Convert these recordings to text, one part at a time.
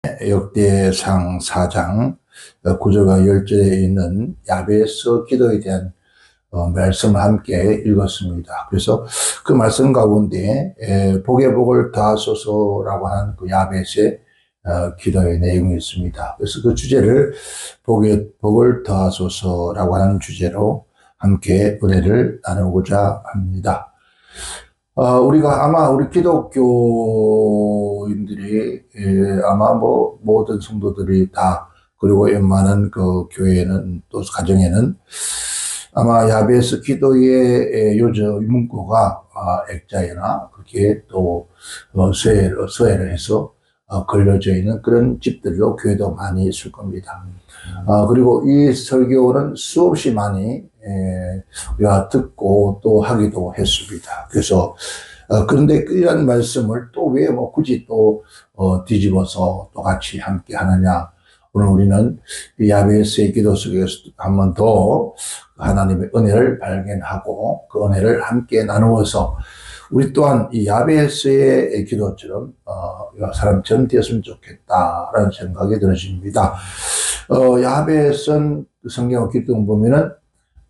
역대상 4장 9절과 10절에 있는 야베스 기도에 대한 말씀을 함께 읽었습니다. 그래서 그 말씀 가운데 복의 복을 더하소서라고 하는 그 야베스의 기도의 내용이 있습니다. 그래서 그 주제를 복의 복을 더하소서라고 하는 주제로 함께 은혜를 나누고자 합니다. 우리가 아마 우리 기독교인들이 아마 모든 성도들이 다, 그리고 웬만한 그 교회는 또 가정에는 아마 야베스 기도의 요저 문구가 액자에나 그렇게 또 서예를 해서 걸려져 있는 그런 집들도 교회도 많이 있을 겁니다. 그리고 이 설교는 수없이 많이 우리가 듣고 또 하기도 했습니다. 그래서 그런데 이런 말씀을 또 왜 굳이 또 뒤집어서 또 같이 함께 하느냐. 오늘 우리는 야베스의 기도 속에서 한 번 더 하나님의 은혜를 발견하고 그 은혜를 함께 나누어서 우리 또한 이 야베스의 기도처럼 사람처럼 되었으면 좋겠다라는 생각이 들어집니다. 야베스는 성경 기독 보면은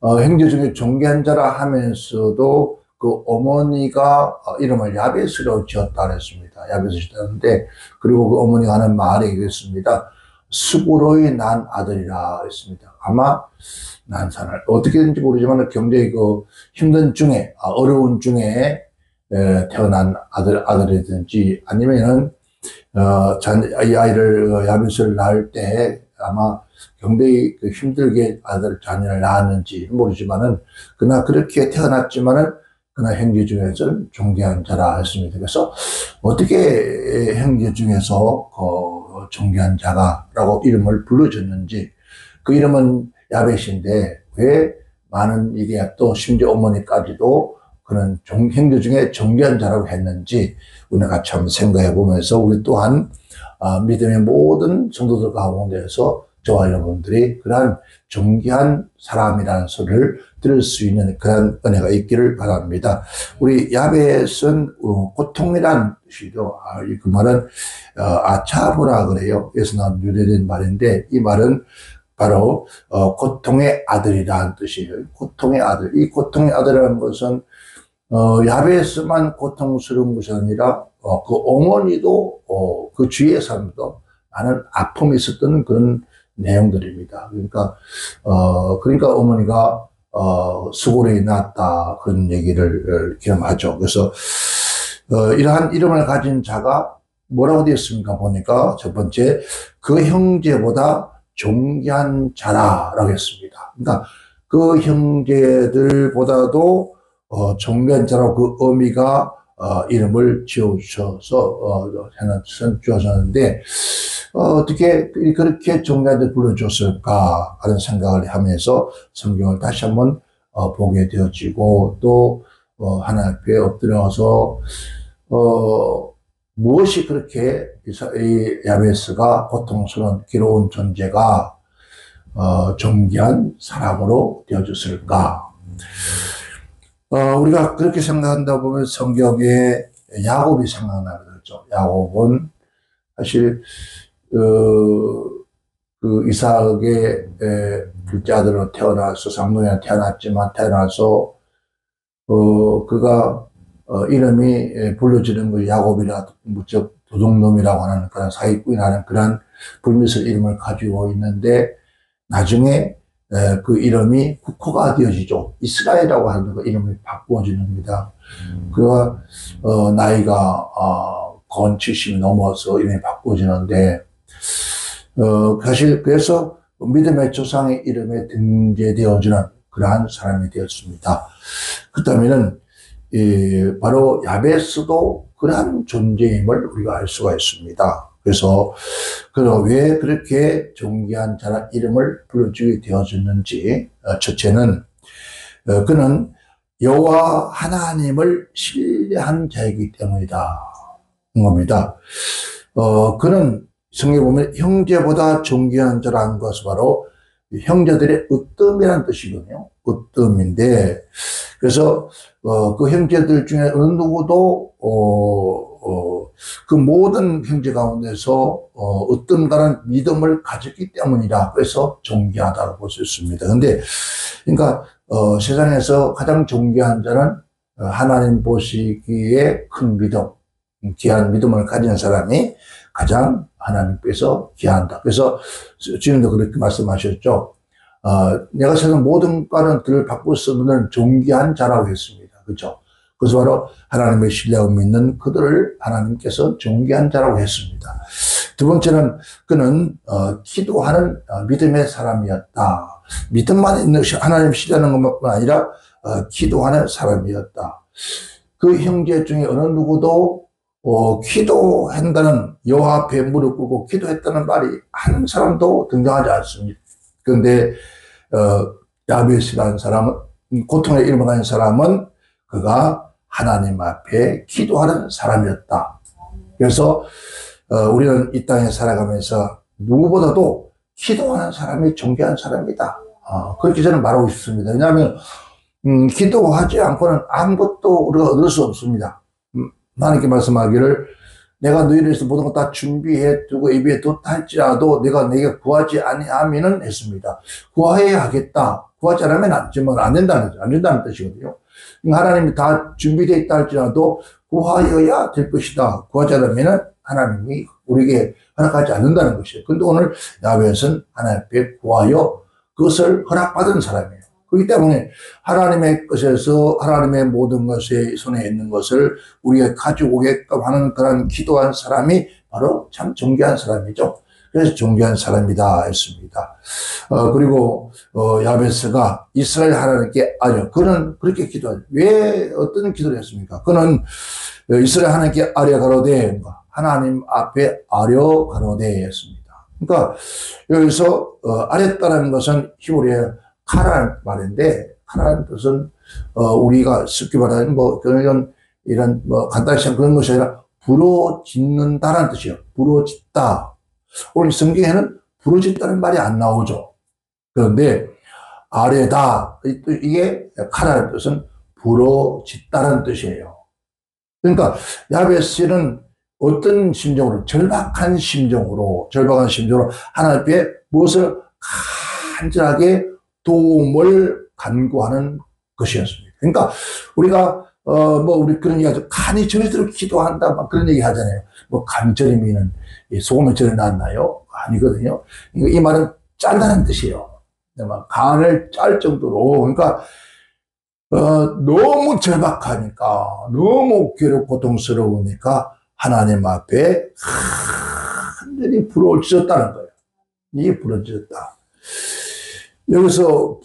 형제 중에 존귀한 자라 하면서도 그 어머니가 이름을 야베스로 지었다 그랬습니다. 야베스 지었는데, 그리고 그 어머니가 하는 말이 이랬습니다. 수고로이 난 아들이라 했습니다. 아마 난산을 어떻게든지 모르지만 굉장히 그 힘든 중에 어려운 중에 태어난 아들이든지 아니면은 이 아이를 야베스를 낳을 때 아마 굉장히 힘들게 자녀를 낳았는지 모르지만은 그러나 그렇게 태어났지만은 그러나 형제 중에서는 존귀한 자라 했습니다. 그래서 어떻게 형제 중에서 존귀한 자가라고 이름을 불러줬는지, 그 이름은 야벳인데 왜 많은 이게 또 심지어 어머니까지도 그런 형제 중에 존귀한 자라고 했는지 우리가 같이 한번 생각해 보면서 우리 또한 믿음의 모든 성도들 가운데서 저와 여러분들이 그러한 존귀한 사람이라는 소리를 들을 수 있는 그런 은혜가 있기를 바랍니다. 우리 야벳은 고통이란 뜻이죠. 그 말은 아차브라 그래요. 에서 나온 유래된 말인데, 이 말은 바로 고통의 아들이라는 뜻이에요. 고통의 아들. 이 고통의 아들이라는 것은 야베스만 고통스러운 것이 아니라 그 어머니도 그 주위의 사람도 많은 아픔이 있었던 그런 내용들입니다. 그러니까 어머니가 수고로이 낳았다 그런 얘기를 기억하죠. 그래서 이러한 이름을 가진 자가 뭐라고 되어 있습니까? 보니까 첫 번째, 그 형제보다 존귀한 자라라고 했습니다. 그러니까 그 형제들보다도 존귀한 자라고 그 의미가 이름을 지어주셔서 주었는데 어떻게 그렇게 존귀한데 불러줬을까 하는 생각을 하면서 성경을 다시 한번 보게 되어지고, 또 하나님 앞에 엎드려서 무엇이 그렇게 이 야베스가 고통스러운 괴로운 존재가 존귀한 사람으로 되어줬을까. 우리가 그렇게 생각한다 보면 성경에 야곱이 생각나게 되죠. 야곱은 사실 그 이삭의 둘째 아들로 태어나서 쌍둥이로 태어나서 그가 이름이 불려지는 그 야곱이라 무척 도둑놈이라고 하는 그런 사기꾼이라는 그런 불미스러운 이름을 가지고 있는데, 나중에 그 이름이 국호가 되어지죠. 이스라엘이라고 하는 그 이름이 바꾸어집니다. 그가 나이가 건 70이 넘어서 이름이 바꾸어지는데, 사실 그래서 믿음의 조상의 이름에 등재되어지는 그러한 사람이 되었습니다. 그렇다면은 바로 야베스도 그러한 존재임을 우리가 알 수가 있습니다. 그래서 왜 그렇게 존귀한 자라 이름을 불러주게 되어졌는지, 첫째는 그는 여호와 하나님을 신뢰한 자이기 때문이다 겁니다. 그는 성경에 보면 형제보다 존귀한 자라는 것은 바로 형제들의 으뜸이라는 뜻이거든요. 으뜸인데, 그래서 그 형제들 중에 어느 누구도 그 모든 형제 가운데서 어떤가는 믿음을 가졌기 때문이라 그래서 존귀하다고 볼 수 있습니다. 근데 그러니까 세상에서 가장 존귀한 자는 하나님 보시기에 큰 믿음, 귀한 믿음을 가진 사람이 가장 하나님께서 귀한다. 그래서 주님도 그렇게 말씀하셨죠. 내가 세상 모든 과는 들을 바꿀 수 없는 존귀한 자라고 했습니다. 그렇죠? 그래서 바로 하나님의 신뢰를 믿는 그들을 하나님께서 존귀한 자라고 했습니다. 두 번째는 그는 기도하는 믿음의 사람이었다. 믿음만 있는 하나님 신뢰하는 것뿐만 아니라 기도하는 사람이었다. 그 형제 중에 어느 누구도 기도한다는 여호와 앞에 무릎 꿇고 기도했다는 말이 한 사람도 등장하지 않습니다. 그런데 야벳이라는 사람은, 고통에 일어나는 사람은 그가 하나님 앞에 기도하는 사람이었다. 그래서 우리는 이 땅에 살아가면서 누구보다도 기도하는 사람이 존귀한 사람이다. 그렇게 저는 말하고 싶습니다. 왜냐하면 기도하지 않고는 아무것도 우리가 얻을 수 없습니다. 하나님께 말씀하기를 내가 너희를 위해서 모든 것 다 준비해 두고 예비해 뒀다 할지라도 내가 내게 구하지 아니하면은 했습니다. 구하여야 하겠다. 구하지 않으면 안 된다는 뜻이거든요. 하나님이 다 준비되어 있다 할지라도 구하여야 될 것이다. 구하지 않으면은 하나님이 우리에게 허락하지 않는다는 것이에요. 근데 오늘 야벳은 하나님 앞에 구하여 그것을 허락받은 사람이에요. 그렇기 때문에 하나님의 것에서 하나님의 모든 것에 손에 있는 것을 우리가 가지고 오게끔 하는 그런 기도한 사람이 바로 참 존귀한 사람이죠. 그래서 존귀한 사람이다 했습니다. 그리고 야베스가 이스라엘 하나님께 아뢰. 그는 그렇게 기도하죠. 왜 어떤 기도를 했습니까? 그는 이스라엘 하나님께 아뢰 가로되 하나님 앞에 아뢰 가로되 했습니다. 그러니까 여기서 아뢰다라는 것은 히브리어 카라는 말인데, 카라는 뜻은, 우리가 쉽게 말하는 이런 간단히 그런 것이 아니라, 부러짓는다라는 뜻이에요. 부러짓다. 오늘 성경에는 부러짓다는 말이 안 나오죠. 그런데, 아래다. 이게 카라는 뜻은 부러짓다라는 뜻이에요. 그러니까, 야베스는 어떤 심정으로, 절박한 심정으로, 하나님 앞에 무엇을 간절하게 도움을 간구하는 것이었습니다. 그러니까 우리가 우리 그런 얘기 하죠. 간이 저리도록 기도한다 막 그런 얘기 하잖아요. 간절이면은 소금에 절여 놨나요? 아니거든요. 이 말은 짠다는 뜻이에요. 간을 짤 정도로. 그러니까 너무 절박하니까, 너무 괴롭고 고통스러우니까 하나님 앞에 완전히 부러워졌다는 거예요. 이게 부러워졌다. 여기서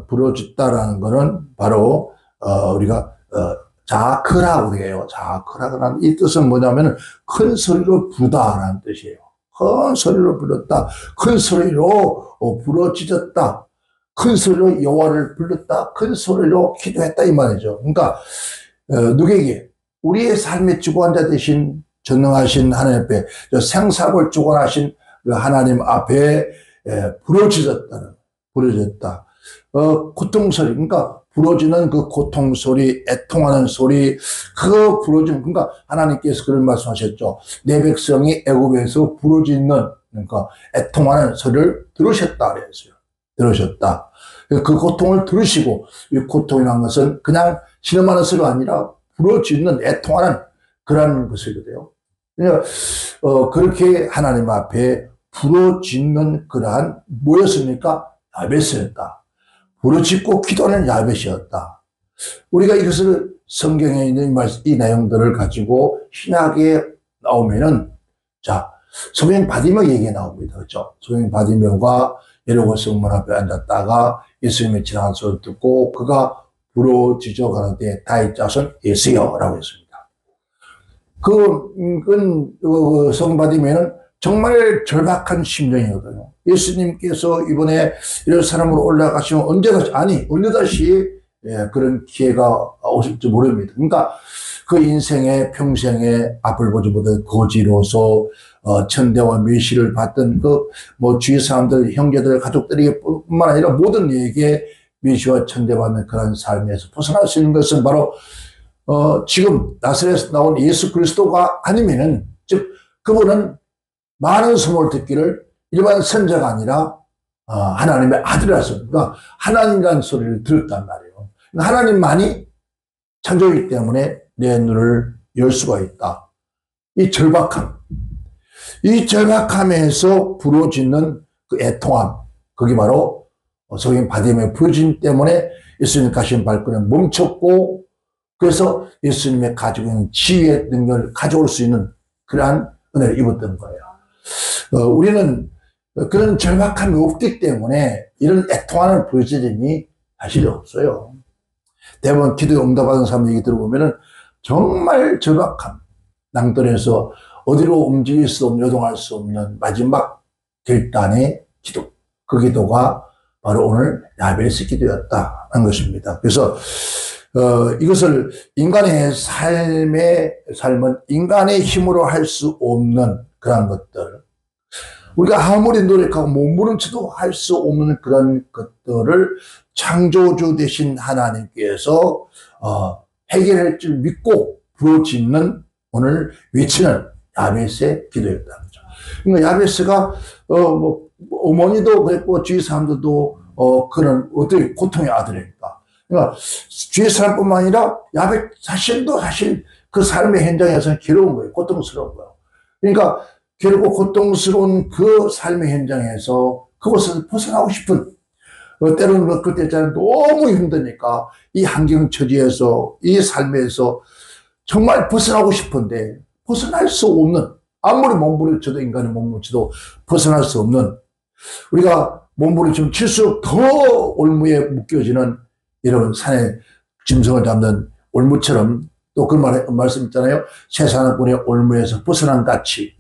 부러짓다라는 거는 바로 우리가 자크라고 해요. 자크라는 이 뜻은 뭐냐면 큰 소리로 부르다라는 뜻이에요. 큰 소리로 불렀다. 큰 소리로 부러지졌다. 큰 소리로 여호와를 불렀다. 큰 소리로 기도했다 이 말이죠. 그러니까 누구에게? 우리의 삶의 주관자 되신 전능하신 하나님 앞에 생사를 주관하신 그 하나님 앞에 부러졌다. 고통소리, 그러니까 부러지는 그 고통소리, 애통하는 소리, 그 부러지는, 그러니까 하나님께서 그런 말씀하셨죠. 내 백성이 애굽에서 부러지는, 그러니까 애통하는 소리를 들으셨다 그랬어요. 들으셨다. 그 고통을 들으시고, 이 고통이라는 것은 그냥 신음하는 소리가 아니라 부러지는, 애통하는 그런 것이거든요. 그러니까 그렇게 하나님 앞에 부러짓는 그러한 뭐였습니까? 야벳이었다. 부러짓고 기도하는 야벳이었다. 우리가 이것을 성경에 있는 이 내용들을 가지고 신약에 나오면은, 자, 소경 바디메오 얘기가 나옵니다. 그렇죠? 소경 바디메오가 여리고 성문 앞에 앉았다가 예수님의 지나간 소리를 듣고 그가 부러지져 가는데 다윗 자손 예수여 라고 했습니다. 소경 바디메오는 정말 절박한 심정이거든요. 예수님께서 이번에 예루살렘으로 올라가시면 언제 다시 그런 기회가 오실지 모릅니다. 그러니까 그 인생의 평생에 앞을 보지 못한 거지로서 천대와 멸시를 받던 주위 사람들, 형제들, 가족들에게 뿐만 아니라 모든 이에게 멸시와 천대받는 그런 삶에서 벗어날 수 있는 것은 바로 지금 나사렛에서 나온 예수 그리스도가 아니면은, 즉, 그분은 많은 소문을 듣기를 일반 선자가 아니라, 하나님의 아들이라서, 그러니까 하나님이라는 소리를 들었단 말이에요. 하나님만이 창조이기 때문에 내 눈을 열 수가 있다. 이 절박함에서 부러지는 그 애통함, 그게 바로 성인 바디메의 부러짐 때문에 예수님 가신 발걸음이 멈췄고, 그래서 예수님의 가지고 있는 지혜의 능력을 가져올 수 있는 그러한 은혜를 입었던 거예요. 우리는 그런 절박함이 없기 때문에 이런 애통하는 부르짖음이 사실 없어요. 대부분 기도에 응답받은 사람 얘기 들어보면은 정말 절박함, 낭떠러에서 어디로 움직일 수 없는, 요동할 수 없는 마지막 결단의 기도. 그 기도가 바로 오늘 야베스 기도였다는 것입니다. 그래서 이것을 인간의 삶은 인간의 힘으로 할 수 없는 그런 것들, 우리가 아무리 노력하고 몸부림쳐도 할 수 없는 그런 것들을 창조주 되신 하나님께서 해결할 줄 믿고 부르짖는 오늘 외치는 야베스의 기도였다는 거죠. 그러니까 야베스가 어머니도 그랬고 주위 사람들도 그런 어떤 고통의 아들이니까. 그러니까 주위 사람뿐만 아니라 야베스 자신도 사실 그 삶의 현장에서는 괴로운 거예요. 고통스러운 거예요. 그러니까 괴롭고 고통스러운 그 삶의 현장에서 그것을 벗어나고 싶은, 때로는 그때 있잖아요. 너무 힘드니까 이 환경 처지에서, 이 삶에서 정말 벗어나고 싶은데 벗어날 수 없는, 아무리 몸부림쳐도, 인간의 몸부림쳐도 벗어날 수 없는, 우리가 몸부림치면 칠수록 더 올무에 묶여지는, 여러분 산에 짐승을 잡는 올무처럼, 또 그 말씀 있잖아요. 쇠사슬꾼의 올무에서 벗어난 같이,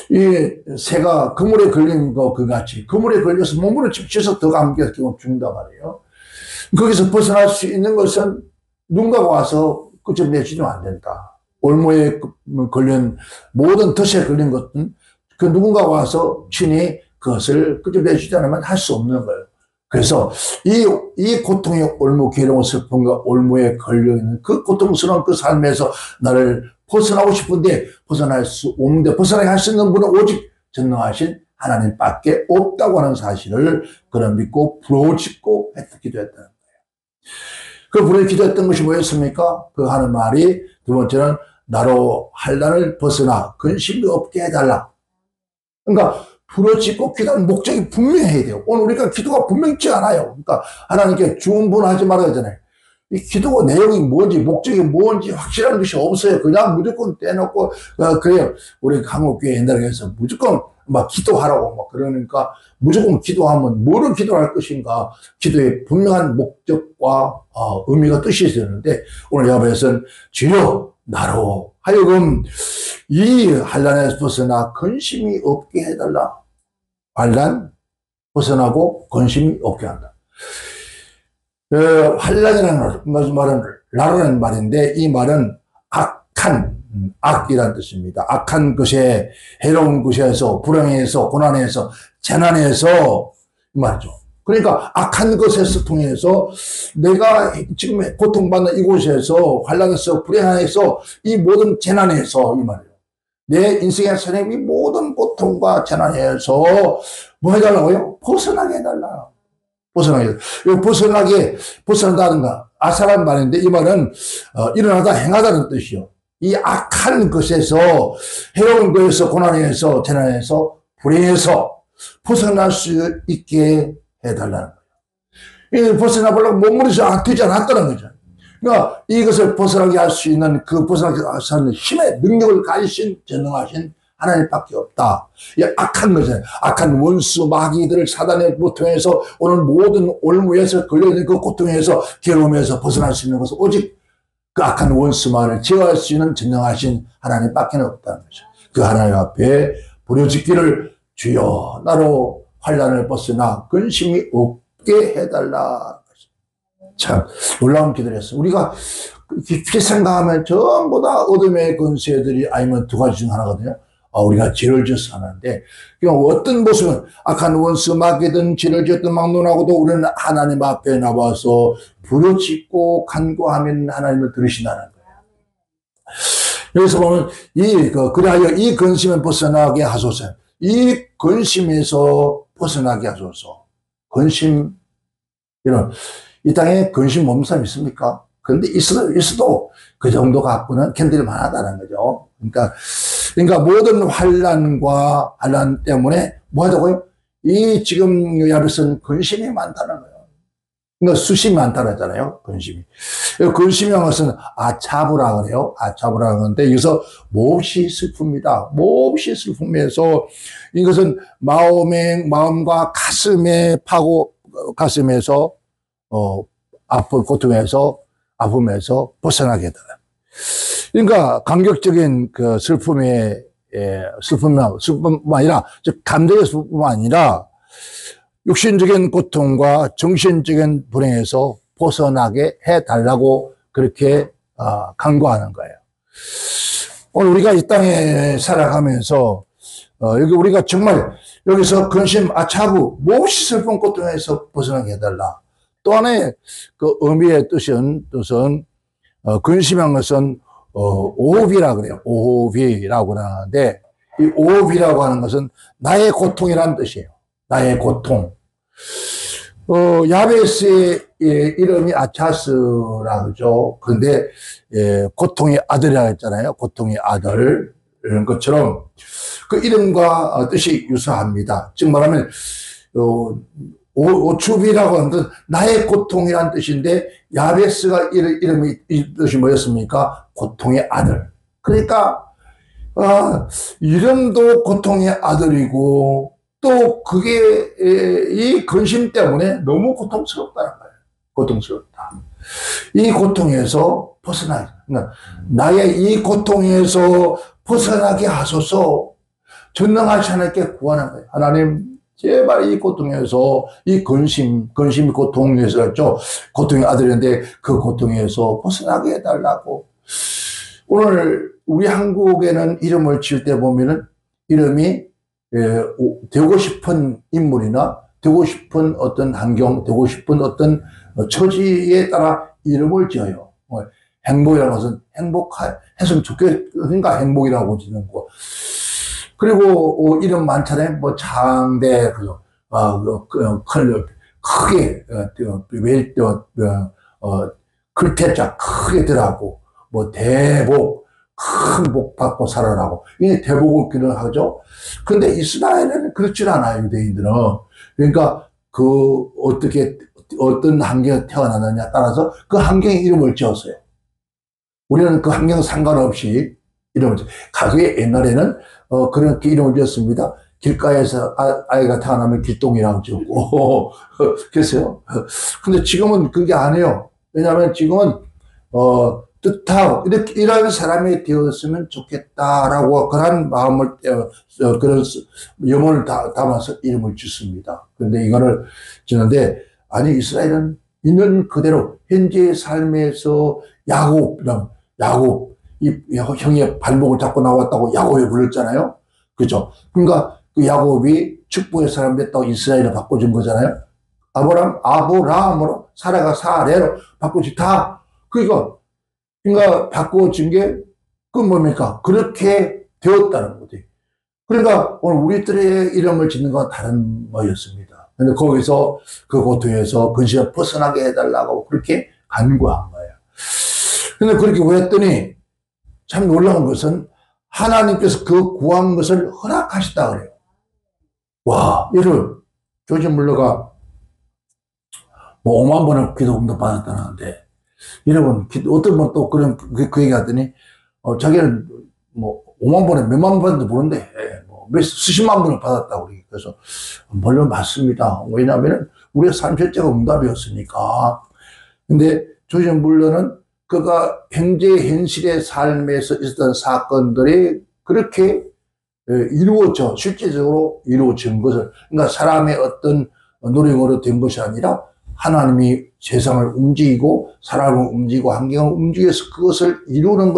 이 새가 그물에 걸린 거 그같이 그물에 걸려서 몸으로 집쳐서 더 감기가 끼고 죽는단 말이에요. 거기서 벗어날 수 있는 것은 누군가가 와서 끄집내주면 안 된다. 올무에 걸린 모든 덫에 걸린 것은 그 누군가가 와서 친히 그것을 끄집내주지 않으면 할 수 없는 거예요. 그래서 이 고통의 올무, 괴로운 슬픔과 올무에 걸려있는 그 고통스러운 그 삶에서 나를 벗어나고 싶은데 벗어날 수 없는데, 벗어나게 할 수 있는 분은 오직 전능하신 하나님밖에 없다고 하는 사실을 그런 믿고 부르짖고 기도했다는 거예요. 그 부르짖고 기도했던 것이 뭐였습니까? 그 하는 말이 두 번째는 나로 환난을 벗어나 근심이 없게 해달라. 그러니까 부르짖고 기도하는 목적이 분명해야 돼요. 오늘 우리가 기도가 분명치 않아요. 그러니까 하나님께 주문하지 말아야 하잖아요. 이 기도 내용이 뭔지, 목적이 뭔지 확실한 것이 없어요. 그냥 무조건 떼놓고, 그래요. 우리 한국교회 옛날에 해서 무조건 막 기도하라고 막 그러니까 무조건 기도하면 뭐를 기도할 것인가, 기도의 분명한 목적과 의미가 뜻이 있었는데, 오늘 야베스는 주여 나로 하여금 이 환난에서 벗어나 근심이 없게 해달라. 환난 벗어나고 근심이 없게 한다. 환난이라는 말은 라라는 말인데, 이 말은 악이라는 뜻입니다. 악한 것에, 해로운 것에서, 불행에서, 고난에서, 재난에서, 이 말이죠. 그러니까 악한 것에서 통해서 내가 지금 고통받는 이곳에서, 환난에서, 불행에서, 이 모든 재난에서, 이 말이에요. 내 인생의 선생님이 모든 고통과 재난에서 뭐 해달라고요? 벗어나게 해달라. 벗어난다든가, 아사란 말인데, 이 말은, 일어나다 행하다는 뜻이요. 이 악한 것에서, 해로운 것에서, 고난에서, 재난에서, 불행에서 벗어날 수 있게 해달라는 거예요. 이 벗어나보려고 몸부림쳐서 되지 않았다는 거죠. 그러니까 이것을 벗어나게 할 수 있는, 그 벗어나게 할 수 있는 힘의 능력을 가지신, 전능하신 하나님밖에 없다. 이 악한 것은, 악한 원수, 마귀들을 사단의 고통에서, 오늘 모든 올무에서 걸려있는 그 고통에서, 괴로움에서 벗어날 수 있는 것은 오직 그 악한 원수만을 제어할 수 있는 전능하신 하나님밖에 없다는 거죠. 그 하나님 앞에 부르짖기를 주여 나로 환난을 벗어나 근심이 없게 해달라. 참 놀라운 기도를 했어요. 우리가 깊이 생각하면 전부 다 어둠의 권세들이, 아니면 두 가지 중 하나거든요. 우리가 죄를 지어서 하는데, 어떤 모습은 악한 원수 마귀든 죄를 지었든 막론하고도 우리는 하나님 앞에 나와서 부르짖고 간구하면 하나님을 들으신다는 거예요. 여기서 보면 그리하여 이 근심에 벗어나게 하소서. 이 근심에서 벗어나게 하소서. 근심, 이 땅에 근심 없는 사람 있습니까? 그런데 있어도 그 정도 갖고는 견딜 만하다는 거죠. 그러니까 모든 환난 때문에 뭐 하자고요? 이 지금 야벳은 근심이 많다는 거예요. 그러니까 수심이 많다고 했잖아요. 근심이. 근심이라는 것은 아차부라 그래요. 아차부라 그러는데 여기서 몹시 슬픕니다. 몹시 슬픔에서 이것은 마음과 가슴에서 고통에서 아픔에서 벗어나게 되다. 그러니까 감격적인 그 슬픔뿐만 아니라 즉 감정의 슬픔뿐만 아니라 육신적인 고통과 정신적인 불행에서 벗어나게 해달라고 그렇게 간구하는 거예요. 오늘 우리가 이 땅에 살아가면서 여기 우리가 정말 여기서 근심, 아차부, 몹시 슬픈 고통에서 벗어나게 해달라. 또 하나의 그 의미의 뜻은 근심한 것은 오호비라 그래요. 오호비라고 하는데 이 오호비라고 하는 것은 나의 고통이라는 뜻이에요. 나의 고통. 야베스의 이름이 아차스라 그러죠. 그런데 고통의 아들이라고 했잖아요. 고통의 아들. 이런 것처럼 그 이름과 뜻이 유사합니다. 즉 말하면 오추비라고 하는 것은 나의 고통이라는 뜻인데 야베스가 이름이 이 뜻이 뭐였습니까? 고통의 아들. 그러니까 이름도 고통의 아들이고 또 그게 이 근심 때문에 너무 고통스럽다는 거예요. 고통스럽다. 이 고통에서 그러니까 나의 이 고통에서 벗어나게 하소서. 전능하신 하나님께 구하는 거예요. 하나님 제발 이 고통에서 이 근심이 고통에서 했죠. 고통의 아들인데 그 고통에서 벗어나게 해달라고. 오늘 우리 한국에는 이름을 지을 때 보면은 이름이 되고 싶은 인물이나 되고 싶은 어떤 환경, 되고 싶은 어떤 처지에 따라 이름을 지어요. 행복이라는 것은 행복했으면 좋겠으니까 행복이라고 짓는 거. 그리고 이름 많잖아요. 뭐 장대, 크게 글태자 크게 들어가고 뭐 대복 큰 복 받고 살아라고 이게 대복을 기를 하죠. 근데 이스라엘은 그렇지 않아요. 유대인들은. 그러니까 어떤 환경에 태어났느냐 따라서 그 환경에 이름을 지었어요. 우리는 그 환경 상관없이 이름을 지었어요. 가게 옛날에는 그렇게 이름을 지었습니다. 길가에서 아이가 태어나면 길동이라고 지었고 그랬어요. 근데 지금은 그게 아니에요. 왜냐하면 지금은 뜻하고 이런 사람이 되었으면 좋겠다라고 그런 마음을 그런 염원을 담아서 이름을 짓습니다. 그런데 이거를 짓는데 아니 이스라엘은 있는 그대로 현재의 삶에서 야곱 이 형의 발목을 잡고 나왔다고 야곱이 불렀잖아요. 그죠? 그러니까 그 야곱이 축복의 사람 됐다고 이스라엘을 바꿔준 거잖아요. 아브라함으로 사라가 사레로 바꿔준 그러니까 바꿔준 게 그 뭡니까? 그렇게 되었다는 거지. 그러니까 오늘 우리들의 이름을 짓는 건 다른 거였습니다. 근데 거기서 그 고통에서 근심에 벗어나게 해달라고 그렇게 간구한 거예요. 근데 그렇게 구했더니 참 놀라운 것은 하나님께서 그 구한 것을 허락하셨다 그래요. 와, 이를 조지 물러가 뭐 5만 번을 기도 응답 받았다는데 여러분 어떤 분 또 그런 그 얘기 하더니 자기는 뭐 5만 번에 몇만 번도 모르는데 뭐 수십만 번을 받았다고 그래서 물론 맞습니다. 왜냐하면 우리의 삶 자체가 응답이었으니까. 근데 조지 물러는 그가 현실의 삶에서 있었던 사건들이 그렇게 실제적으로 이루어진 것을, 그러니까 사람의 어떤 노력으로 된 것이 아니라 하나님이 세상을 움직이고 사람을 움직이고 환경을 움직여서 그것을 이루는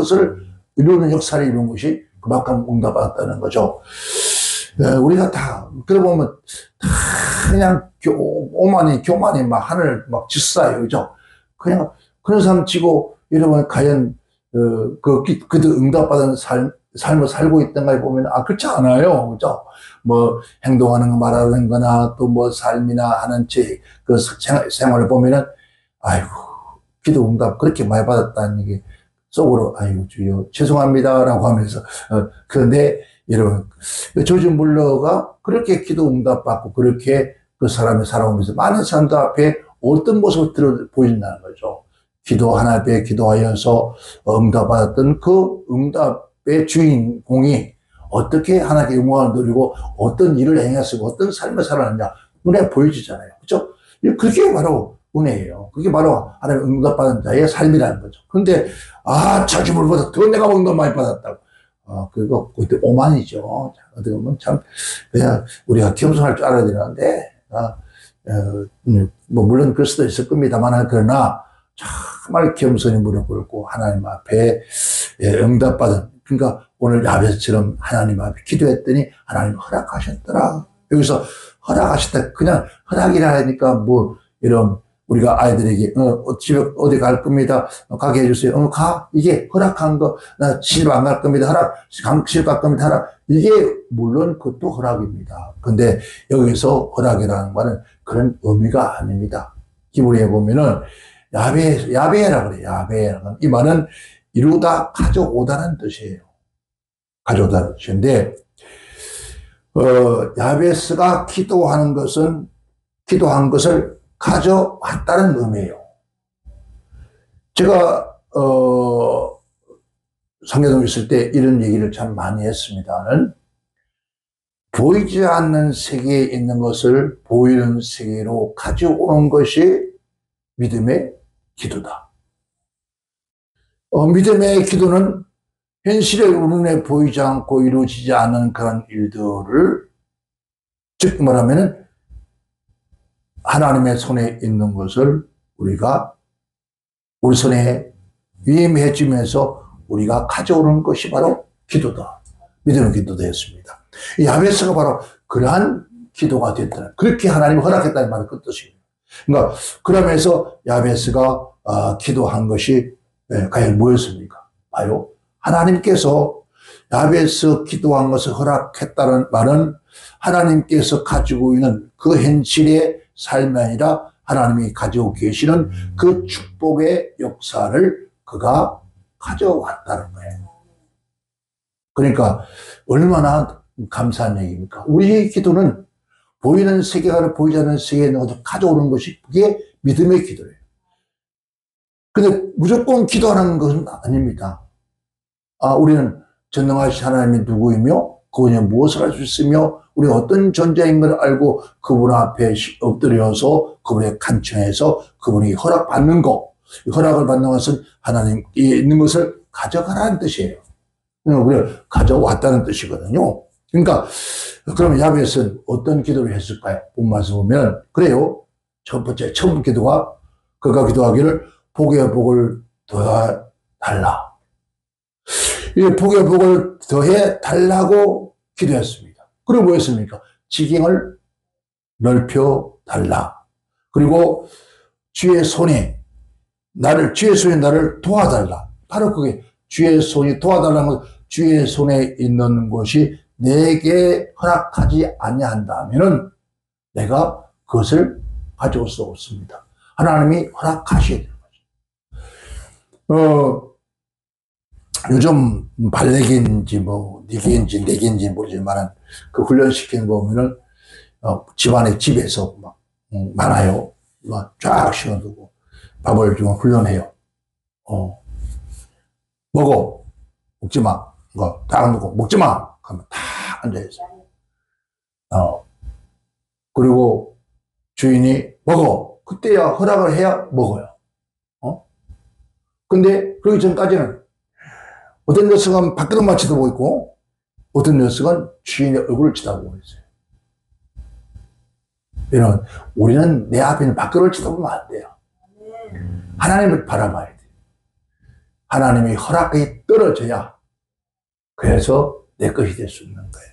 역사를 이루는 것이 그만큼 응답받았다는 거죠. 우리가 다, 그러보면 다 그냥 교만이 막 하늘 막 짓싸요. 그죠? 그냥 그런 사람 치고 이러면 과연 그도 응답받은 삶을 살고 있던가 보면, 그렇지 않아요. 그죠? 뭐, 행동하는 거 말하는 거나, 또 뭐, 삶이나 하는 그 생활을 보면은, 아이고, 기도 응답 그렇게 많이 받았다는 얘기, 속으로, 아이고, 주여, 죄송합니다라고 하면서, 그런데, 여러분, 조지 물러가 그렇게 기도 응답받고, 그렇게 그 사람이 살아오면서 많은 사람들 앞에 어떤 모습을 보인다는 거죠. 기도 하나 앞에 기도하여서 응답받았던 그 응답의 주인공이 어떻게 하나님의 영광을 누리고 어떤 일을 행했으고 어떤 삶을 살았느냐 눈에 보여지잖아요. 그렇죠? 그게 바로 은혜예요. 그게 바로 하나님 응답받은 자의 삶이라는 거죠. 그런데 자기물보다 더 내가 응답 많이 받았다고. 그거 그때 오만이죠. 어떻게 보면 참 그냥 우리가 겸손할 줄 알아야 되는데 뭐 물론 그럴 수도 있을 겁니다만 그러나 정말 겸손히 무릎 꿇고 하나님 앞에 응답받은, 그러니까 오늘 야베스처럼 하나님 앞에 기도했더니 하나님 허락하셨더라. 여기서 허락하셨다. 그냥 허락이라 하니까 뭐 이런 우리가 아이들에게 집에 어디 갈 겁니다. 가게 해주세요. 가. 이게 허락한 거. 나 시집 안 갈 겁니다. 시집 갈 겁니다. 허락. 이게 물론 그것도 허락입니다. 근데 여기서 허락이라는 말은 그런 의미가 아닙니다. 히브리에 보면은 야베라 그래. 야베라는 이 말은 이루다 가져오다는 뜻이에요. 가져오다는 뜻인데 야베스가 기도한 것을 가져왔다는 의미예요. 제가 상계동에 있을 때 이런 얘기를 참 많이 했습니다는 보이지 않는 세계에 있는 것을 보이는 세계로 가져오는 것이 믿음의 기도다. 믿음의 기도는 현실의 눈에 보이지 않고 이루어지지 않는 그런 일들을, 즉 말하면 하나님의 손에 있는 것을 우리가 우리 손에 위임해주면서 우리가 가져오는 것이 바로 기도다. 믿음의 기도되었습니다. 야베스가 바로 그러한 기도가 됐다는, 그렇게 하나님이 허락했다는 말은 그 뜻입니다. 그러니까 그러면서 야베스가 기도한 것이 과연 뭐였습니까? 바로 하나님께서 야베스 기도한 것을 허락했다는 말은 하나님께서 가지고 있는 그 현실의 삶이 아니라 하나님이 가지고 계시는 그 축복의 역사를 그가 가져왔다는 거예요. 그러니까 얼마나 감사한 얘기입니까? 우리의 기도는 보이는 세계가 보이지 않는 세계에 있는 것을 가져오는 것이 그게 믿음의 기도예요. 근데 무조건 기도하는 것은 아닙니다. 우리는 전능하신 하나님이 누구이며 그분이 무엇을 할 수 있으며 우리가 어떤 존재인 걸 알고 그분 앞에 엎드려서 그분의 간청해서 그분이 허락받는 것, 허락을 받는 것은 하나님이 있는 것을 가져가라는 뜻이에요. 우리가 가져왔다는 뜻이거든요. 그러니까 그러면 야베스는 어떤 기도를 했을까요? 본말씀 보면 그래요. 첫 번째 처음 기도가 그가 기도하기를 복의 복을 더해 달라. 이 복의 복을 더해 달라고 기도했습니다. 그리고 뭐였습니까? 지경을 넓혀 달라. 그리고 주의 손에 나를 도와달라. 바로 그게 주의 손이 도와달라는 것, 주의 손에 있는 것이 내게 허락하지 아니한다면은 내가 그것을 가져올 수 없습니다. 하나님이 허락하셔야 되는 거죠. 요즘 발레기인지 니기인지 내기인지 모르지만 그 훈련시키는 거 보면은 집에서 막 많아요. 막 쫙 씌워두고 밥을 좀 훈련해요. 먹지 마. 딱 놓고 먹지 마. 하면 다 앉아있어요. 그리고 주인이 먹어. 그때야 허락을 해야 먹어요. 근데 그러기 전까지는 어떤 녀석은 밥그릇만 쳐다보고 있고 어떤 녀석은 주인의 얼굴을 쳐다보고 있어요. 우리는 내 앞에 있는 밥그릇을 쳐다보면 안 돼요. 하나님을 바라봐야 돼요. 하나님이 허락이 떨어져야 그래서 내 것이 될 수 있는 거예요.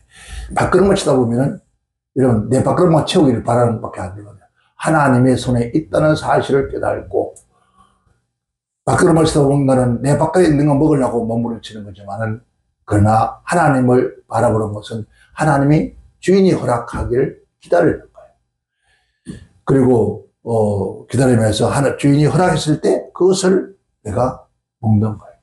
밥그릇만 쳐다보면은 이런 내 밥그릇만 채우기를 바라는 것밖에 안 되거든요. 하나님의 손에 있다는 사실을 깨닫고 밥그릇을 쓰다 뭔가는 내 바깥에 있는 거 먹으려고 몸부림치는 거지만은, 그러나 하나님을 바라보는 것은 하나님이 주인이 허락하길 기다리는 거예요. 그리고 기다리면서 주인이 허락했을 때 그것을 내가 먹는 거예요.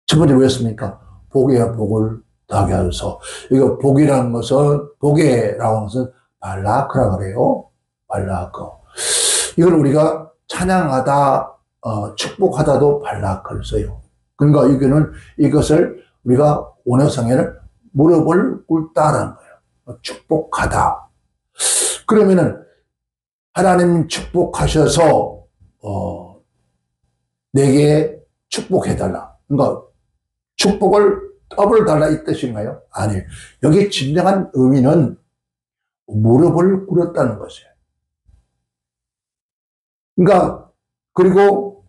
첫 번째 뭐였습니까? 복에야 복을 더하게 하소서. 이거 복이라는 것은, 복이라고 하는 것은 발라크라 그래요. 발라크. 이걸 우리가 찬양하다, 축복하다도 발라크를 써요. 그러니까 이것을 우리가 원어성에는 무릎을 꿇다라는 거예요. 축복하다. 그러면은 하나님 축복하셔서 내게 축복해달라. 그러니까 축복을 더블 달라 이 뜻인가요? 아니에요. 여기 진정한 의미는 무릎을 꿇었다는 것이에요. 그러니까 그리고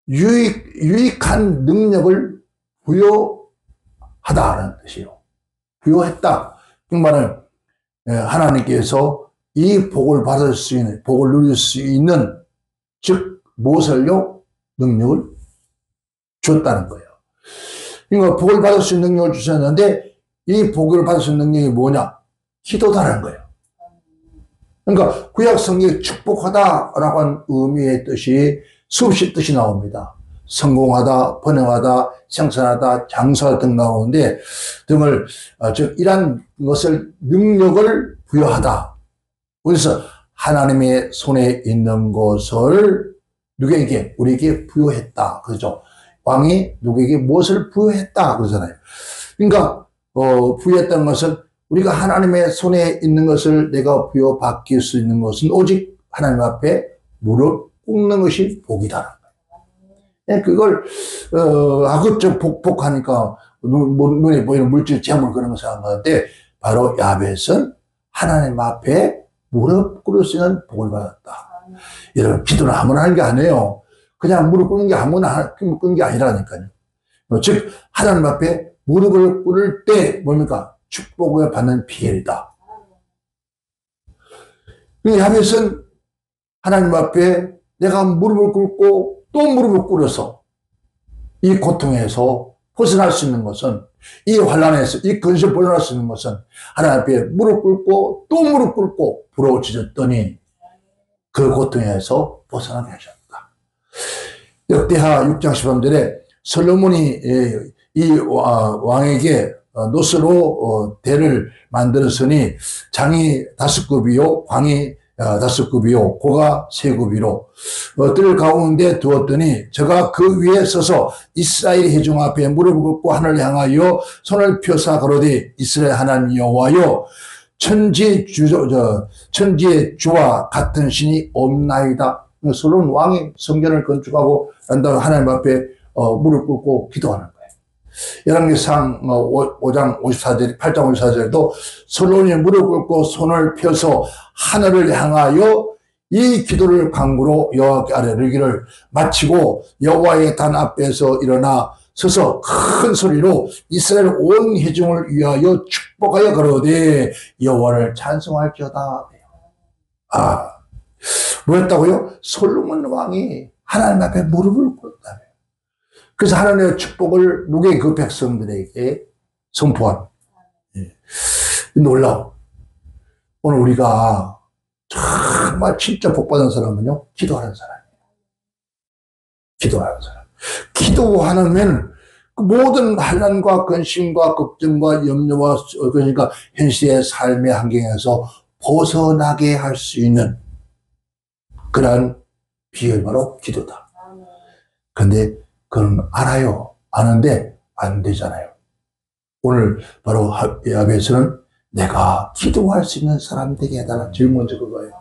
유익한 능력을 부여하다라는 뜻이에요. 부여했다. 그 말은 하나님께서 이 복을 받을 수 있는, 복을 누릴 수 있는, 즉 무엇을요? 능력을 줬다는 거예요. 그러니까 복을 받을 수 있는 능력을 주셨는데, 이 복을 받을 수 있는 능력이 뭐냐? 기도다라는 거예요. 그러니까 구약 성경에 축복하다라고 하는 의미의 뜻이 수없이 뜻이 나옵니다. 성공하다, 번영하다, 생산하다, 장수하다 등 나오는데, 즉 이러한 것을 능력을 부여하다. 그래서 하나님의 손에 있는 것을 누구에게? 우리에게 부여했다. 그렇죠? 왕이 누구에게 무엇을 부여했다. 그러잖아요. 그러니까 부여했다는 것은 우리가 하나님의 손에 있는 것을 내가 부여받길 수 있는 것은 오직 하나님 앞에 무릎 꿇는 것이 복이다. 그걸 하급적 복하니까 눈에 보이는 물질 재물 그런 거 생각하는데, 바로 야벳은 하나님 앞에 무릎 꿇을 수 있는 복을 받았다. 여러분, 기도는 아무나 하는 게 아니에요. 그냥 무릎 꿇는 게 아무나 꿇는 게 아니라니까요. 즉 하나님 앞에 무릎을 꿇을 때 뭡니까? 축복을 받는 비결이다. 야벳은 하나님 앞에 내가 무릎을 꿇고 또 무릎을 꿇어서 이 고통에서 벗어날 수 있는 것은, 이 환난에서 이 근심을 벗어날 수 있는 것은 하나님 앞에 무릎 꿇고 또 무릎 꿇고 부러워지셨더니 그 고통에서 벗어나게 하셨다. 역대하 6장 13절에 솔로몬이 이 왕에게 노스로 대를 만들었으니 장이 5급이요 광이 5급이요 고가 3급이로 뜰 가운데 두었더니 저가 그 위에 서서 이스라엘 회중 앞에 무릎을 꿇고 하늘을 향하여 손을 펴사 가로되 이스라엘 하나님 여호와여 천지의 주와 같은 신이 없나이다. 솔로몬 왕이 성전을 건축하고 난 다음에 하나님 앞에 무릎 꿇고 기도하는 거예요. 열왕기상 5장 54절, 8장 54절에도 솔로몬이 무릎 꿇고 손을 펴서 하늘을 향하여 이 기도를 간구로 여호와께 아뢰기를 마치고 여호와의 단 앞에서 일어나 서서 큰 소리로 이스라엘 온 회중을 위하여 축복하여 가로되 여호와를 찬송할지어다. 뭐였다고요? 솔로몬 왕이 하나님 앞에 무릎을 꿇었다며. 그래서 하나님의 축복을 누구에게? 그 백성들에게 선포한. 놀라워. 오늘 우리가 정말 진짜 복받은 사람은요, 기도하는 사람이에요. 기도하는 사람. 기도하면 그 모든 환난과 근심과 걱정과 염려와 그러니까 현실의 삶의 환경에서 벗어나게 할 수 있는 그러한 비결이 바로 기도다. 그런데 그건 알아요. 아는데 안 되잖아요. 오늘 바로 야벳은 내가 기도할 수 있는 사람 되게 해달라. 제일 먼저 그거예요.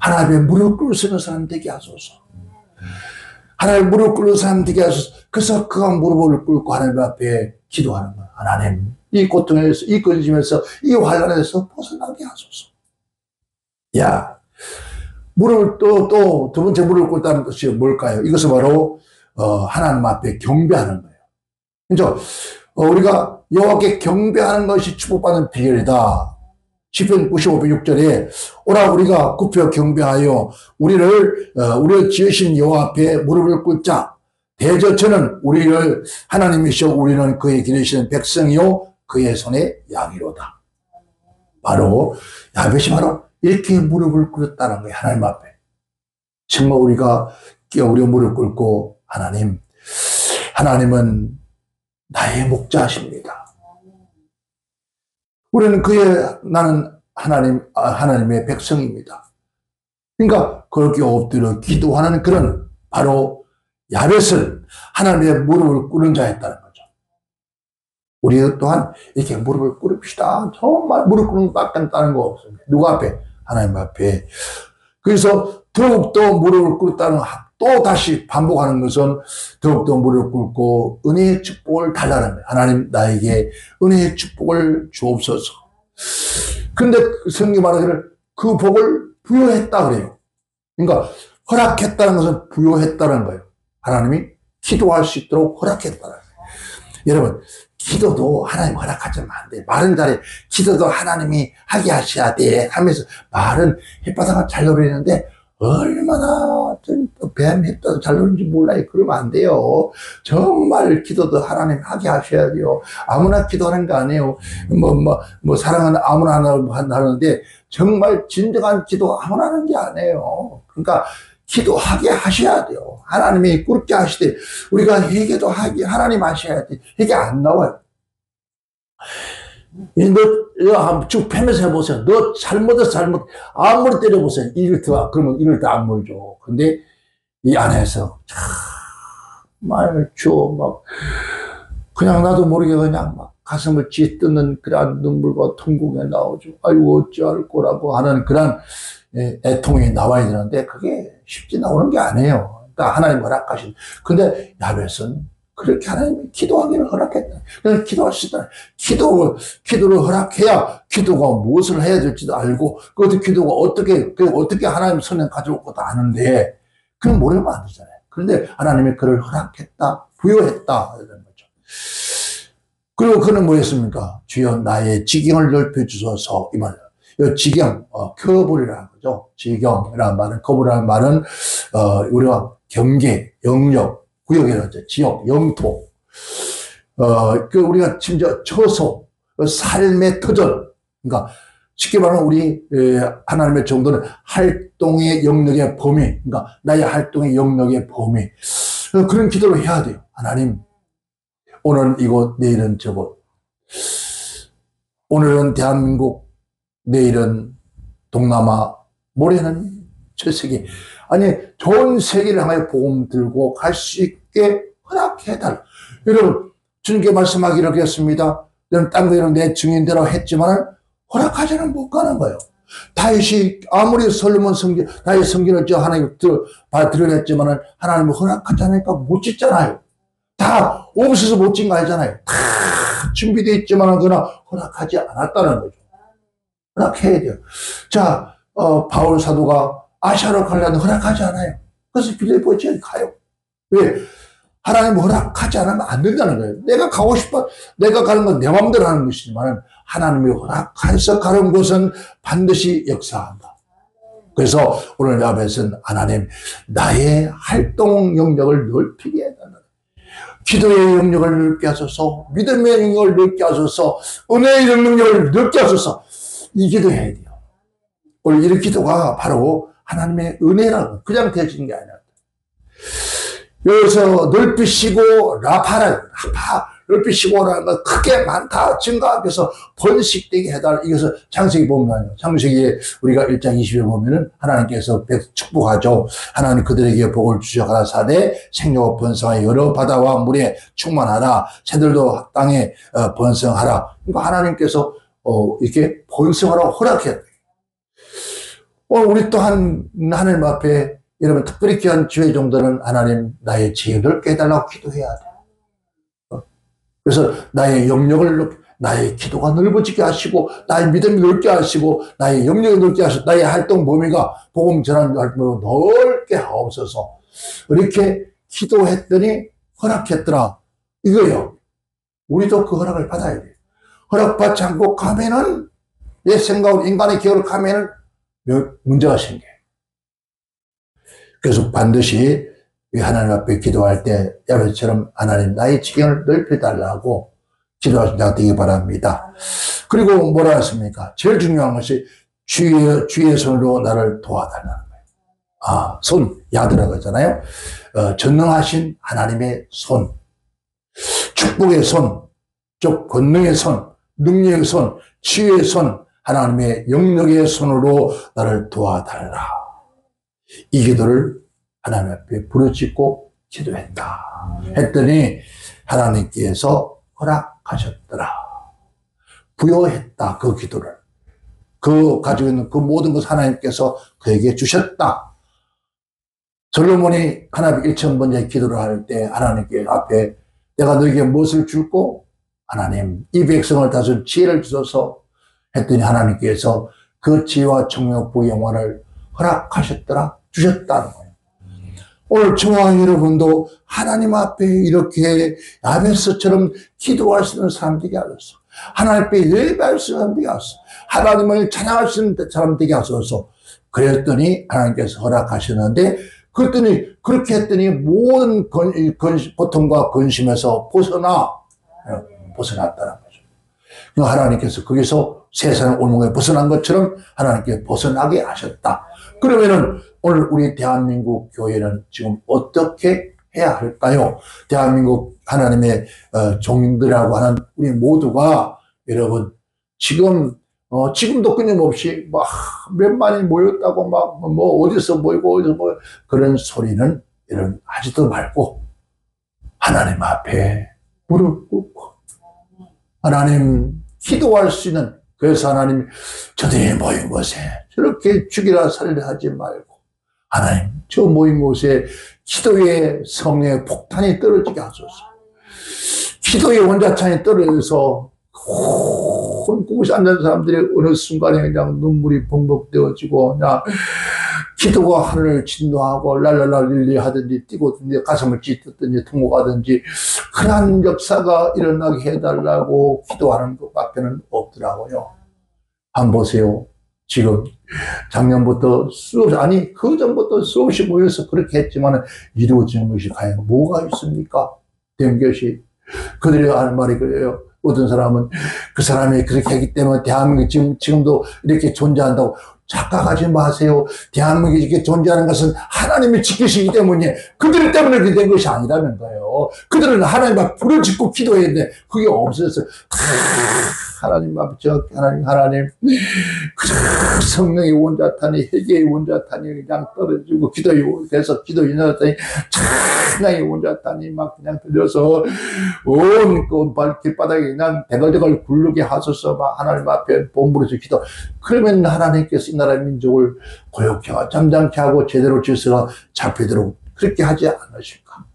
하나님의 무릎 꿇을 수 있는 사람 되게 하소서. 하나님 무릎 꿇는 사람 되게 하소서. 그래서 그가 무릎을 꿇고 하나님 앞에 기도하는 거야. 하나님, 이 고통에서, 이 근심에서, 이 환난에서 벗어나게 하소서. 야, 무릎을 두 번째 무릎을 꿇다는 것이 뭘까요? 이것은 바로 하나님 앞에 경배하는 거예요. 그렇죠? 우리가 여호와께 경배하는 것이 축복받는 비결이다. 시편 95편 6절에 오라 우리가 굽혀 경배하여 우리를 지으신 여호와 앞에 무릎을 꿇자. 대저 저는 우리를 하나님이시오 우리는 그의 기르시는 백성이요 그의 손에 양이로다. 바로 야벳이 바로 이렇게 무릎을 꿇었다는 거예요. 하나님 앞에. 정말 우리가 무릎 꿇고 하나님은 나의 목자십니다. 우리는 나는 하나님의 백성입니다. 그러니까 그렇게 엎드려 기도하는 그런 바로 야벳은 하나님의 무릎을 꿇은 자였다는 거죠. 우리 또한 이렇게 무릎을 꿇읍시다. 정말 무릎 꿇는 것밖에 다른 거 없습니다. 누구 앞에? 하나님 앞에. 그래서 더욱더 무릎을 꿇었다는 또 다시 반복하는 것은 더욱더 무릎을 꿇고 은혜의 축복을 달라는 거예요. 하나님 나에게 은혜의 축복을 주옵소서. 근데 성경 말하기를 그 복을 부여했다 그래요. 그러니까 허락했다는 것은 부여했다는 거예요. 하나님이 기도할 수 있도록 허락했다는 거예요. 여러분 기도도 하나님 허락하지만 안 돼. 말은 잘해. 기도도 하나님이 하게 하셔야 돼 하면서 말은 햇바닥을 잘 노리는데 얼마나 뱀 햇바닥 잘 노리는지 몰라요. 그러면 안 돼요. 정말 기도도 하나님 하게 하셔야 돼요. 아무나 기도하는 거 아니에요. 사랑하는 아무나 하는데 정말 진정한 기도 아무나 하는 게 아니에요. 그러니까 기도하게 하셔야 돼요. 하나님이 꿇게 하시되 우리가 회개도 하게 하나님 하셔야 돼. 회개 안 나와요. 너 쭉 패면서 해보세요. 너 잘못해서 아무리 때려보세요. 그러면 이를 더 안 물죠. 근데 이 안에서 정말 그냥 나도 모르게 그냥 막 가슴을 찢는 그런 눈물과 통곡이 나오죠. 아이고 어찌할 거라고 하는 그런 애통이 나와야 되는데 그게 쉽게 나오는 게 아니에요. 그러니까 하나님 허락하신. 근데 야벳은 그렇게 하나님이 기도하기를 허락했다. 그래서 기도할 수 있다. 기도를 허락해야 기도가 무엇을 해야 될지도 알고 그것도 기도가 어떻게 하나님 선행 가져올 것도 아는데 그럼 모르면 안 되잖아요. 그런데 하나님이 그를 허락했다. 부여했다. 이런 거죠. 그리고 그는 뭐였습니까? 주여 나의 지경을 넓혀주소서 이 말이에요. 이 지경, 커블이라는 거죠. 지경이라는 말은, 커블이라는 말은, 우리가 경계, 영역, 구역이라는 거죠. 지역, 영토. 우리가 심지어 처소, 삶의 터전. 그러니까, 쉽게 말하면 우리, 하나님의 정도는 활동의 영역의 범위. 그러니까, 나의 활동의 영역의 범위. 그런 기도를 해야 돼요. 하나님, 오늘은 이곳, 내일은 저곳. 오늘은 대한민국, 내일은 동남아, 모레는 저 세계. 아니, 전 세계를 향하여 복음 들고 갈 수 있게 허락해달라. 여러분, 주님께 말씀하기로 하겠습니다. 너는 딴 거는 내 증인대로 했지만 허락하지는 못 가는 거예요. 다윗이 아무리 솔로몬 성전, 다윗 성전을 하나님 드러냈지만 하나님이 허락하지 않으니까 못 짓잖아요. 다 없어서 못 짓는 거 아니잖아요. 다 준비되어 있지만 그러나 허락하지 않았다는 거죠. 허락해야 돼요. 자, 바울 사도가 아시아로 가려면 허락하지 않아요. 그래서 빌립보에 가요. 왜? 하나님 허락하지 않으면 안 된다는 거예요. 내가 가고 싶어, 내가 가는 건 내 마음대로 하는 것이지만 하나님이 허락해서 가는 곳은 반드시 역사한다. 그래서 오늘 야벳은 하나님 나의 활동 영역을 넓히게 해달라. 기도의 영역을 넓게 하소서, 믿음의 영역을 넓게 하소서, 은혜의 영역을 넓게 하소서. 이 기도해야 돼요. 오늘 이 기도가 바로 하나님의 은혜라고 그냥 되어지는 게 아니라 여기서 넓히시고 라파 넓히시고라는 거 크게 많다 증가하면서 번식되게 해달라. 이것을 창세기 보면 창세기에 우리가 1장 20에 보면은 하나님께서 축복하죠. 하나님 그들에게 복을 주셔 가라사대 생육을 번성하여 여러 바다와 물에 충만하라. 새들도 땅에 번성하라. 그러니까 하나님께서 이렇게 번성하라고 허락해야 돼요. 우리 또한 하나님 앞에 여러분 특별히 귀한 기회 정도는 하나님 나의 지혜를 넓게 해달라고 기도해야 돼요. 그래서 나의 영역을 나의 기도가 넓어지게 하시고 나의 믿음이 넓게 하시고 나의 영역을 넓게 하시고 나의 활동 범위가 복음 전하는 활동을 넓게 하옵소서. 이렇게 기도했더니 허락했더라. 이거요. 우리도 그 허락을 받아야 돼요. 허락받지 않고 가면은 옛 생각으로 인간의 기억을 하면 문제가 생겨요. 그래서 반드시 하나님 앞에 기도할 때 야베스처럼 하나님 나의 지경을 넓혀달라고 기도하시면 되기 바랍니다. 그리고 뭐라 했습니까? 제일 중요한 것이 주의 손으로 나를 도와달라는 거예요. 손, 야드라고 하잖아요. 전능하신 하나님의 손, 축복의 손, 즉 권능의 손, 능력의 손, 치유의 손, 하나님의 영역의 손으로 나를 도와달라. 이 기도를 하나님 앞에 부르짖고 기도했다. 했더니 하나님께서 허락하셨더라. 부여했다. 그 기도를. 그 가지고 있는 그 모든 것을 하나님께서 그에게 주셨다. 솔로몬이 하나님 1000번째 기도를 할 때 하나님께 앞에 내가 너에게 무엇을 줄고 하나님 이 백성을 다스릴 지혜를 주소서 했더니 하나님께서 그 지혜와 총명부 영원을 허락하셨더라. 주셨다는 거예요. 오늘 저와 여러분도 하나님 앞에 이렇게 야베스처럼 기도할 수 있는 사람 되게 하소서. 하나님 앞에 예배할 수 있는 사람 되게 하소서. 하나님을 찬양할 수 있는 사람 되게 하소서. 그랬더니 하나님께서 허락하셨는데 그렇게 했더니 모든 고통과 근심에서 벗어났다는 거죠. 하나님께서 거기서 세상의 올무에 벗어난 것처럼 하나님께 벗어나게 하셨다. 그러면은 오늘 우리 대한민국 교회는 지금 어떻게 해야 할까요? 대한민국 하나님의 종들이라고 하는 우리 모두가 여러분 지금도 끊임없이 막 몇만이 모였다고 막 어디서 모이고 그런 소리는 여러분 하지도 말고 하나님 앞에 무릎 꿇고 하나님 기도할 수 있는, 그래서 하나님 저들이 모인 곳에 저렇게 죽이라 살리라 하지 말고 하나님 저 모인 곳에 기도의 성령의 폭탄이 떨어지게 하소서. 기도의 원자탄이 떨어져서 곳곳이 앉는 사람들이 어느 순간에 그냥 눈물이 범벅되어지고 그냥 기도가 하늘을 진동하고 랄랄랄릴리 하든지 뛰고든지 가슴을 찢든지 통곡하든지 그런 역사가 일어나게 해달라고 기도하는 것밖에는 없더라고요. 한번 보세요. 지금 작년부터 수없이, 그 전부터 수없이 모여서 그렇게 했지만 이루어지는 것이 과연 뭐가 있습니까? 된 것이. 그들이 하는 말이 그래요. 어떤 사람은 그 사람이 그렇게 했기 때문에 대한민국이 지금도 이렇게 존재한다고. 착각하지 마세요. 대한민국이 이렇게 존재하는 것은 하나님이 지키시기 때문에 그들 때문에 그렇게 된 것이 아니라는 거예요. 그들은 하나님 앞에 부르짖고 기도했는데 그게 없어서 하나님 앞에 하나님 그 성령의 원자탄이 회개의 원자탄이 그냥 떨어지고 기도의 원자탄이 찬양의 원자탄이 막 그냥 들려서 온 그 길바닥에 그냥 대걸대걸 굴르게 하소서 막 하나님 앞에 몸부림쳐 기도. 그러면 하나님께서 이 나라의 민족을 고욕케 하고 잠잠케 하고 제대로 질서가 잡히도록 그렇게 하지 않으실까?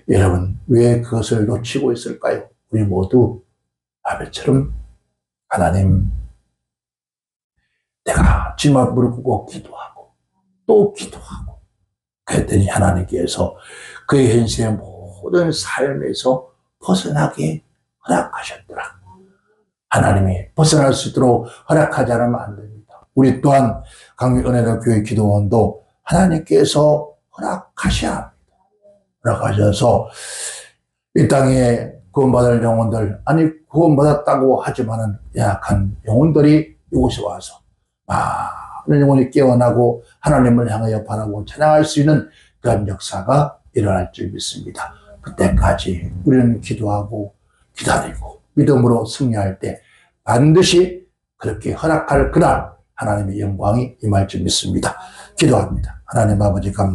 여러분 왜 그것을 놓치고 있을까요? 우리 모두 아벨처럼 하나님 내가 주님 앞에 무릎 꿇고 기도하고 또 기도하고 그랬더니 하나님께서 그의 현실의 모든 삶에서 벗어나게 허락하셨더라. 하나님이 벗어날 수 있도록 허락하지 않으면 안 됩니다. 우리 또한 강민은혜대 교회 기도원도 하나님께서 허락하셔야 합니다. 허락하셔서 이 땅에 구원받을 영혼들, 구원받았다고 하지만은 약한 영혼들이 이곳에 와서 많은 영혼이 깨어나고 하나님을 향하여 바라고 찬양할 수 있는 그런 역사가 일어날 줄 믿습니다. 그때까지 우리는 기도하고 기다리고 믿음으로 승리할 때 반드시 그렇게 허락할 그날 하나님의 영광이 임할 줄 믿습니다. 기도합니다. 하나님 아버지 감사합니다.